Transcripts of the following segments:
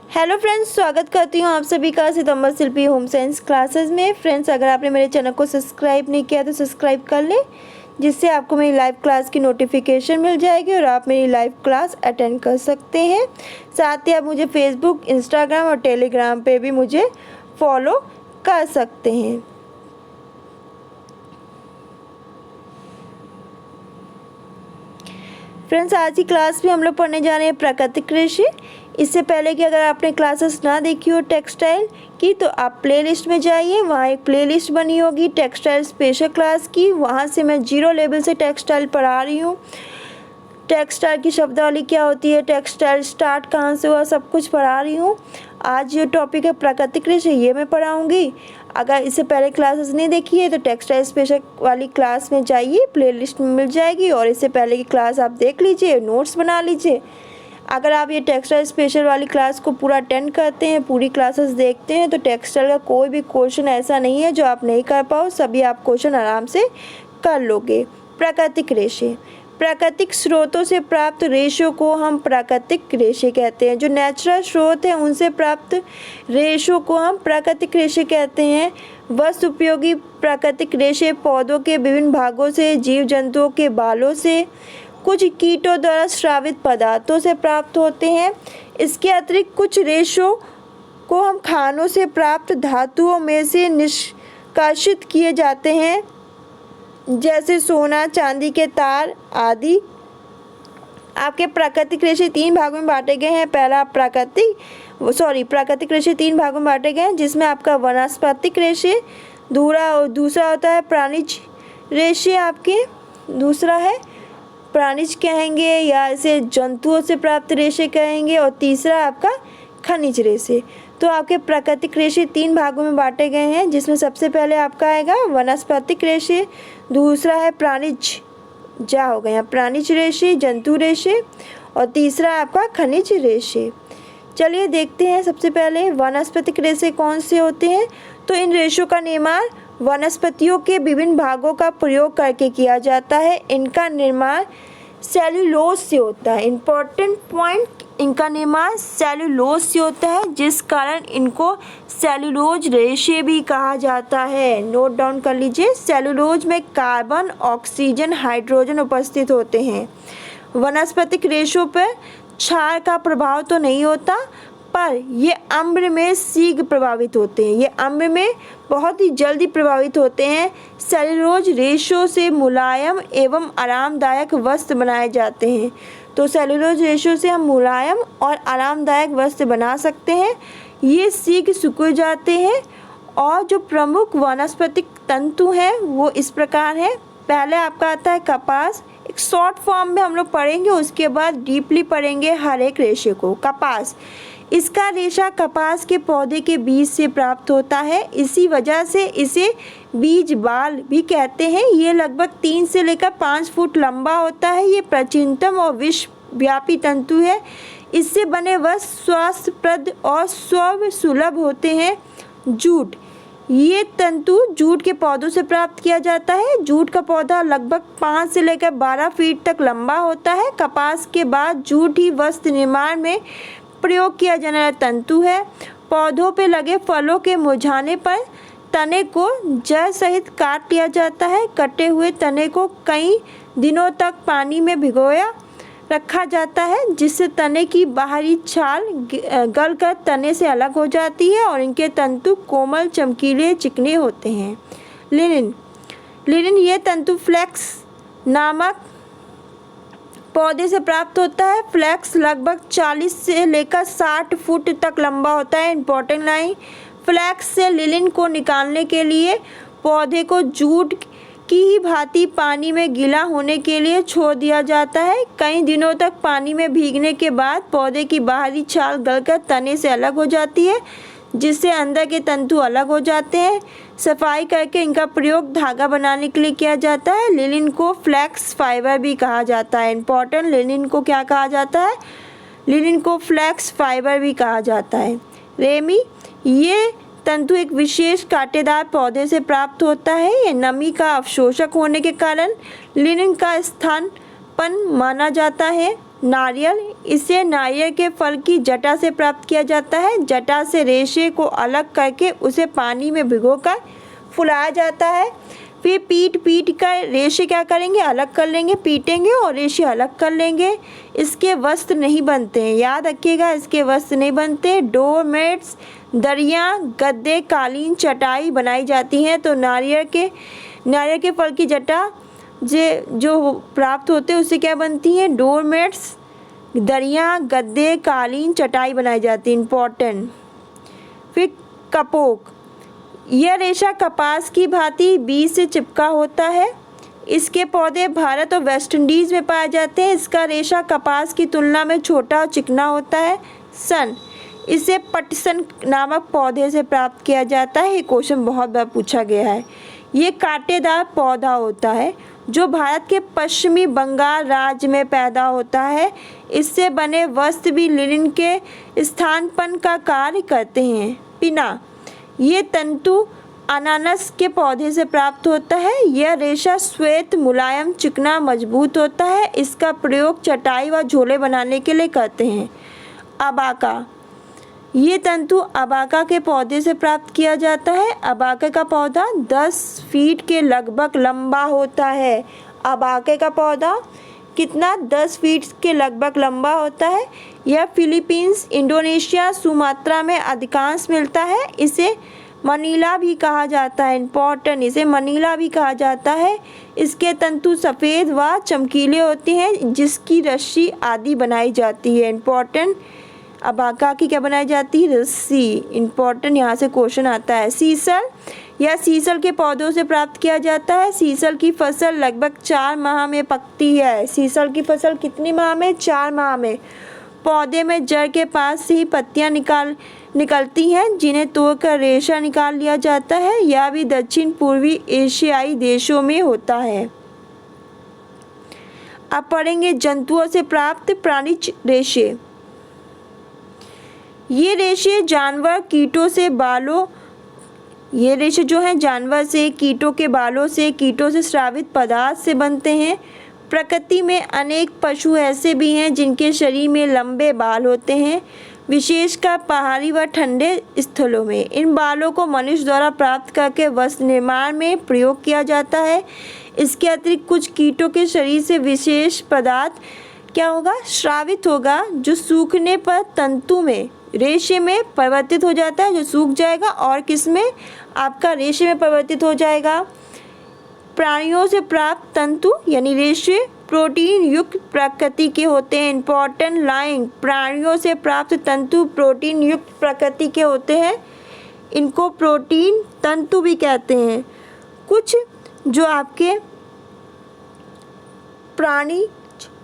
Hello friends, स्वागत करती हूँ आप सभी का सितंबर शिल्पी होम साइंस क्लासेस में। फ्रेंड्स, अगर आपने मेरे चैनल को सब्सक्राइब नहीं किया तो सब्सक्राइब कर लें, जिससे आपको मेरी लाइव क्लास की नोटिफिकेशन मिल जाएगी और आप मेरी लाइव क्लास अटेंड कर सकते हैं। साथ ही आप मुझे फेसबुक, इंस्टाग्राम और टेलीग्राम पे भी मुझे फॉलो कर सकते हैं। फ्रेंड्स, आज की क्लास में हम लोग पढ़ने जा रहे हैं प्राकृतिक कृषि। इससे पहले कि अगर आपने क्लासेस ना देखी हो टेक्सटाइल की, तो आप प्लेलिस्ट में जाइए, वहाँ एक प्लेलिस्ट बनी होगी टेक्सटाइल स्पेशल क्लास की। वहाँ से मैं 0 लेवल से टेक्सटाइल पढ़ा रही हूँ। टेक्सटाइल की शब्दावली क्या होती है, टेक्सटाइल स्टार्ट कहाँ से हुआ, सब कुछ पढ़ा रही हूँ। आज जो टॉपिक है प्राकृतिक कृषि, ये मैं पढ़ाऊँगी। अगर इससे पहले क्लासेस नहीं देखी है तो टेक्सटाइल स्पेशल वाली क्लास में जाइए, प्लेलिस्ट में मिल जाएगी, और इससे पहले की क्लास आप देख लीजिए, नोट्स बना लीजिए। अगर आप ये टेक्सटाइल स्पेशल वाली क्लास को पूरा अटेंड करते हैं, पूरी क्लासेस देखते हैं, तो टेक्सटाइल का कोई भी क्वेश्चन ऐसा नहीं है जो आप नहीं कर पाओ, सभी आप क्वेश्चन आराम से कर लोगे। प्राकृतिक रेशे, प्राकृतिक स्रोतों से प्राप्त रेशों को हम प्राकृतिक रेशे कहते हैं। जो नेचुरल स्रोत हैं उनसे प्राप्त रेशों को हम प्राकृतिक रेशे कहते हैं। वस्तु उपयोगी प्राकृतिक रेशे पौधों के विभिन्न भागों से, जीव जंतुओं के बालों से, कुछ कीटों द्वारा स्रावित पदार्थों से प्राप्त होते हैं। इसके अतिरिक्त कुछ रेशों को हम खानों से प्राप्त धातुओं में से निष्कासित किए जाते हैं, जैसे सोना, चांदी के तार आदि। आपके प्राकृतिक रेशे 3 भागों में बांटे गए हैं। पहला प्राकृतिक रेशे 3 भागों में बांटे गए हैं, जिसमें आपका वनस्पतिक रेशे, दूसरा होता है प्राणिज रेशे, आपके दूसरा है प्राणिज कहेंगे या इसे जंतुओं से प्राप्त रेशे कहेंगे, और तीसरा आपका खनिज रेशे। तो आपके प्राकृतिक रेशे 3 भागों में बांटे गए हैं, जिसमें सबसे पहले आपका आएगा वनस्पतिक रेशे, दूसरा है प्राणिज रेशे, जंतु रेशे, और तीसरा आपका खनिज रेशे। चलिए देखते हैं। सबसे पहले वनस्पतिक रेशे कौन से होते हैं। तो इन रेशों का निर्माण वनस्पतियों के विभिन्न भागों का प्रयोग करके किया जाता है। इनका निर्माण सेल्यूलोज से होता है। इम्पोर्टेंट पॉइंट, इनका निर्माण सेल्यूलोज से होता है, जिस कारण इनको सेल्यूलोज रेशे भी कहा जाता है। नोट डाउन कर लीजिए। सेल्यूलोज में कार्बन, ऑक्सीजन, हाइड्रोजन उपस्थित होते हैं। वनस्पतिक रेशों पर क्षार का प्रभाव तो नहीं होता, पर ये अम्ल में शीघ्र प्रभावित होते हैं। ये अम्ल में बहुत ही जल्दी प्रभावित होते हैं। सेल्यूलोज रेशों से मुलायम एवं आरामदायक वस्त्र बनाए जाते हैं। तो सेल्यूलोज रेशों से हम मुलायम और आरामदायक वस्त्र बना सकते हैं। ये शीघ्र सिकुड़ जाते हैं। और जो प्रमुख वनस्पतिक तंतु हैं वो इस प्रकार हैं। पहले आपका आता है कपास। एक शॉर्ट फॉर्म में हम लोग पढ़ेंगे, उसके बाद डीपली पढ़ेंगे हर एक रेशे को। कपास, इसका रेशा कपास के पौधे के बीज से प्राप्त होता है। इसी वजह से इसे बीज बाल भी कहते हैं। ये लगभग 3 से लेकर 5 फुट लंबा होता है। ये प्राचीनतम और विश्वव्यापी तंतु है। इससे बने वस्त्र स्वास्थ्यप्रद और सुलभ होते हैं। जूट, ये तंतु जूट के पौधों से प्राप्त किया जाता है। जूट का पौधा लगभग 5 से लेकर 12 फीट तक लंबा होता है। कपास के बाद जूट ही वस्त्र निर्माण में प्रयोग किया जाने वाला तंतु है। पौधों पर लगे फलों के मुरझाने पर तने को जड़ सहित काट लिया जाता है। कटे हुए तने को कई दिनों तक पानी में भिगोया रखा जाता है, जिससे तने की बाहरी छाल गलकर तने से अलग हो जाती है और इनके तंतु कोमल, चमकीले, चिकने होते हैं। लिनिन, ये तंतु फ्लेक्स नामक पौधे से प्राप्त होता है। फ्लेक्स लगभग 40 से लेकर 60 फुट तक लंबा होता है। इंपॉर्टेंट लाइन, फ्लेक्स से लिनिन को निकालने के लिए पौधे को जूट की ही भांति पानी में गीला होने के लिए छोड़ दिया जाता है। कई दिनों तक पानी में भीगने के बाद पौधे की बाहरी छाल गलकर तने से अलग हो जाती है, जिससे अंदर के तंतु अलग हो जाते हैं। सफाई करके इनका प्रयोग धागा बनाने के लिए किया जाता है। लिनिन को फ्लेक्स फाइबर भी कहा जाता है। इंपॉर्टेंट, लिनिन को क्या कहा जाता है, लिनिन को फ्लेक्स फाइबर भी कहा जाता है। रेमी, ये तंतु एक विशेष कांटेदार पौधे से प्राप्त होता है। ये नमी का अवशोषक होने के कारण लिनिन का स्थानपन्न माना जाता है। नारियल, इसे नारियल के फल की जटा से प्राप्त किया जाता है। जटा से रेशे को अलग करके उसे पानी में भिगोकर फुलाया जाता है। फिर पीट कर रेशे क्या करेंगे, अलग कर लेंगे, पीटेंगे और रेशे अलग कर लेंगे। इसके वस्त्र नहीं बनते हैं, याद रखिएगा, इसके वस्त्र नहीं बनते। डोर मैट्स, दरियाँ, गद्दे, कालीन, चटाई बनाई जाती हैं। तो नारियल के फल की जटा जो प्राप्त होते हैं उससे क्या बनती हैं, डोर मैट्स, दरियाँ, गद्दे, कालीन, चटाई बनाई जाती है। इम्पोर्टेंट। फिर कपोक, यह रेशा कपास की भांति बीज से चिपका होता है। इसके पौधे भारत और वेस्ट इंडीज़ में पाए जाते हैं। इसका रेशा कपास की तुलना में छोटा और चिकना होता है। सन, इसे पटसन नामक पौधे से प्राप्त किया जाता है। ये क्वेश्चन बहुत बार पूछा गया है। ये कांटेदार पौधा होता है जो भारत के पश्चिमी बंगाल राज्य में पैदा होता है। इससे बने वस्त्र भी लिनन के स्थानपन्न का कार्य करते हैं। पिना, ये तंतु अनानास के पौधे से प्राप्त होता है। यह रेशा श्वेत, मुलायम, चिकना, मजबूत होता है। इसका प्रयोग चटाई व झोले बनाने के लिए करते हैं। अबाका, ये तंतु अबाका के पौधे से प्राप्त किया जाता है। अबाका का पौधा 10 फीट के लगभग लंबा होता है। अबाके का पौधा कितना, 10 फीट के लगभग लंबा होता है। यह फिलीपींस, इंडोनेशिया, सुमात्रा में अधिकांश मिलता है। इसे मनीला भी कहा जाता है। इम्पोर्टेंट, इसे मनीला भी कहा जाता है। इसके तंतु सफ़ेद व चमकीले होते हैं जिसकी रस्सी आदि बनाई जाती है। इम्पोर्टेंट, अबाका की क्या बनाई जाती है, रस्सी। इम्पोर्टेंट, यहाँ से क्वेश्चन आता है। सीसल, यह सीसल के पौधों से प्राप्त किया जाता है। सीसल की फसल लगभग 4 माह में पकती है। सीसल की फसल कितनी माह में, 4 माह में। पौधे में जड़ के पास से ही पत्तियां निकलती हैं जिन्हें तोड़कर रेशा निकाल लिया जाता है। यह भी दक्षिण पूर्वी एशियाई देशों में होता है। अब पढ़ेंगे जंतुओं से प्राप्त प्राणिज रेशे। ये रेशे जानवर कीटों से बालों ये रेशे जो हैं जानवर से, कीटों के बालों से, कीटों से स्रावित पदार्थ से बनते हैं। प्रकृति में अनेक पशु ऐसे भी हैं जिनके शरीर में लंबे बाल होते हैं, विशेषकर पहाड़ी व ठंडे स्थलों में। इन बालों को मनुष्य द्वारा प्राप्त करके वस्त्र निर्माण में प्रयोग किया जाता है। इसके अतिरिक्त कुछ कीटों के शरीर से विशेष पदार्थ क्या होगा, स्रावित होगा, जो सूखने पर तंतु में, रेशे में परिवर्तित हो जाता है, जो सूख जाएगा और किस में, आपका रेशे में परिवर्तित हो जाएगा। प्राणियों से प्राप्त तंतु यानी रेशे प्रोटीन युक्त प्रकृति के होते हैं। इम्पोर्टेंट लाइन, प्राणियों से प्राप्त तंतु प्रोटीन युक्त प्रकृति के होते हैं। इनको प्रोटीन तंतु भी कहते हैं। कुछ जो आपके प्राणी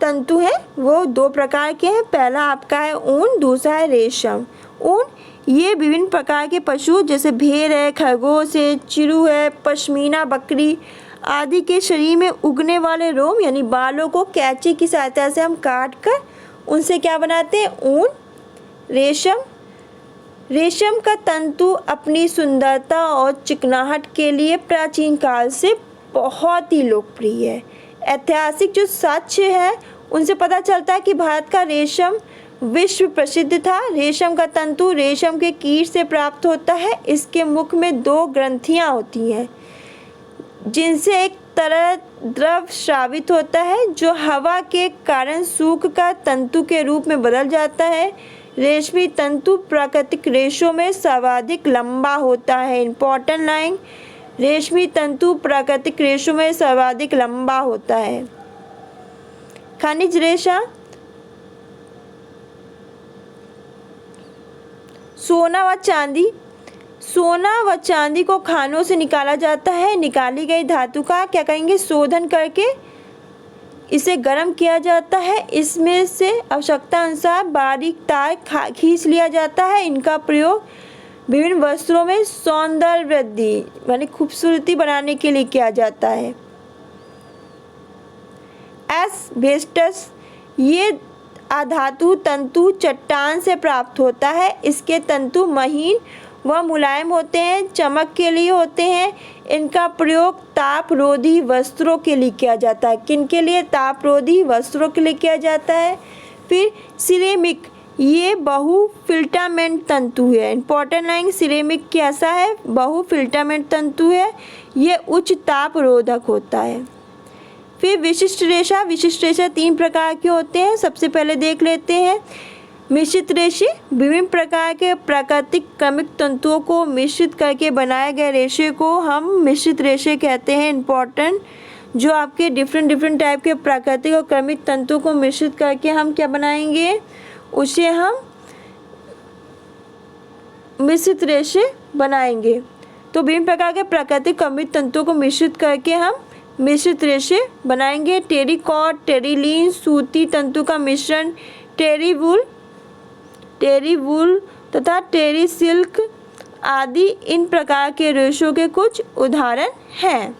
तंतु हैं वो 2 प्रकार के हैं। पहला आपका है ऊन, दूसरा है रेशम। ऊन, ये विभिन्न प्रकार के पशु जैसे भेड़ है, खरगोश है, चिरू है, पश्मीना बकरी आदि के शरीर में उगने वाले रोम यानी बालों को कैंची की सहायता से हम काट कर उनसे क्या बनाते हैं, ऊन। रेशम का तंतु अपनी सुंदरता और चिकनाहट के लिए प्राचीन काल से बहुत ही लोकप्रिय है। ऐतिहासिक जो साक्ष्य है उनसे पता चलता है कि भारत का रेशम विश्व प्रसिद्ध था। रेशम का तंतु रेशम के कीट से प्राप्त होता है। इसके मुख में 2 ग्रंथियां होती हैं जिनसे एक तरल द्रव स्रावित होता है जो हवा के कारण सूख कर तंतु के रूप में बदल जाता है। रेशमी तंतु प्राकृतिक रेशों में सर्वाधिक लंबा होता है। इम्पोर्टेंट लाइन, रेशमी तंतु प्राकृतिक रेशों में सर्वाधिक लंबा होता है। खनिज रेशा, सोना व चांदी। सोना व चांदी को खानों से निकाला जाता है। निकाली गई धातु का क्या करेंगे, शोधन करके इसे गर्म किया जाता है। इसमें से आवश्यकता अनुसार बारीक तार खींच लिया जाता है। इनका प्रयोग विभिन्न वस्त्रों में सौंदर्य वृद्धि यानी खूबसूरती बनाने के लिए किया जाता है। एस्बेस्टस, ये अधातु तंतु चट्टान से प्राप्त होता है। इसके तंतु महीन व मुलायम होते हैं, चमक के लिए होते हैं। इनका प्रयोग तापरोधी वस्त्रों के लिए किया जाता है। किन के लिए, तापरोधी वस्त्रों के लिए किया जाता है। फिर सिरेमिक, ये बहुफिल्टामेंट तंतु है। इंपॉर्टेंट लाइन, सिरेमिक कैसा है? बहुफिल्टामेंट तंतु है, ये उच्च ताप रोधक होता है। फिर विशिष्ट रेशा, विशिष्ट रेशा 3 प्रकार के होते हैं। सबसे पहले देख लेते हैं मिश्रित रेशे। विभिन्न प्रकार के प्राकृतिक क्रमिक तंतुओं को मिश्रित करके बनाए गए रेशे को हम मिश्रित रेशे कहते हैं। इंपॉर्टेंट, जो आपके डिफरेंट टाइप के प्राकृतिक और क्रमिक तंतुओं को मिश्रित करके हम क्या बनाएंगे, उसे हम मिश्रित रेशे बनाएंगे। तो विभिन्न प्रकार के प्राकृतिक क्रमिक तंतुओं को मिश्रित करके हम मिश्रित रेशे बनाएंगे। टेरिकॉट, टेरिलीन, सूती तंतु का मिश्रण, टेरी वूल तथा टेरी सिल्क आदि इन प्रकार के रेशों के कुछ उदाहरण हैं।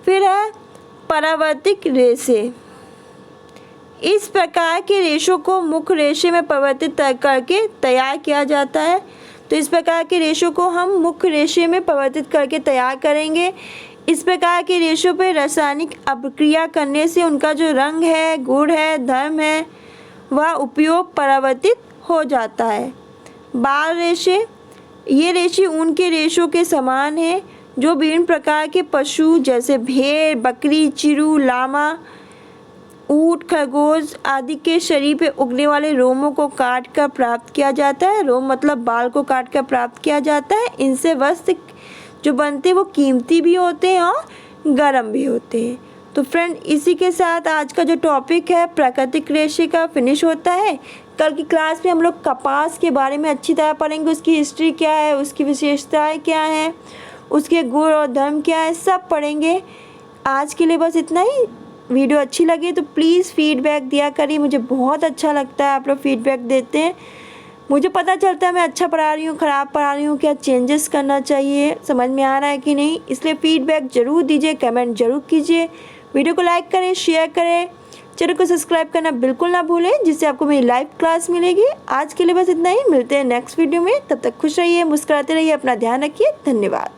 फिर है परावर्तित रेशे। इस प्रकार के रेशों को मुख्य रेशे में परिवर्तित करके तैयार किया जाता है। तो इस प्रकार के रेशों को हम मुख्य रेशे में परिवर्तित करके तैयार करेंगे। इस प्रकार के रेशों पर रासायनिक अभिक्रिया करने से उनका जो रंग है, गुण है, धर्म है, वह उपयोग परावर्तित हो जाता है। बाल रेशे, ये रेशे ऊन के रेशों के समान हैं जो विभिन्न प्रकार के पशु जैसे भेड़, बकरी, चिरू, लामा, ऊँट, खरगोश आदि के शरीर पे उगने वाले रोमों को काट कर प्राप्त किया जाता है। रोम मतलब बाल को काट कर प्राप्त किया जाता है। इनसे वस्त्र जो बनते हैं वो कीमती भी होते हैं और गर्म भी होते हैं। तो फ्रेंड, इसी के साथ आज का जो टॉपिक है प्राकृतिक रेशे का फिनिश होता है। कल की क्लास में हम लोग कपास के बारे में अच्छी तरह पढ़ेंगे, उसकी हिस्ट्री क्या है, उसकी विशेषताएं क्या हैं, उसके गुण और धर्म क्या है, सब पढ़ेंगे। आज के लिए बस इतना ही। वीडियो अच्छी लगी तो प्लीज़ फीडबैक दिया करिए, मुझे बहुत अच्छा लगता है आप लोग फीडबैक देते हैं। मुझे पता चलता है मैं अच्छा पढ़ा रही हूँ, ख़राब पढ़ा रही हूँ, क्या चेंजेस करना चाहिए, समझ में आ रहा है कि नहीं। इसलिए फ़ीडबैक ज़रूर दीजिए, कमेंट ज़रूर कीजिए, वीडियो को लाइक करें, शेयर करें, चैनल को सब्सक्राइब करना बिल्कुल ना भूलें, जिससे आपको मेरी लाइव क्लास मिलेगी। आज के लिए बस इतना ही, मिलते हैं नेक्स्ट वीडियो में। तब तक खुश रहिए, मुस्कुराते रहिए, अपना ध्यान रखिए। धन्यवाद।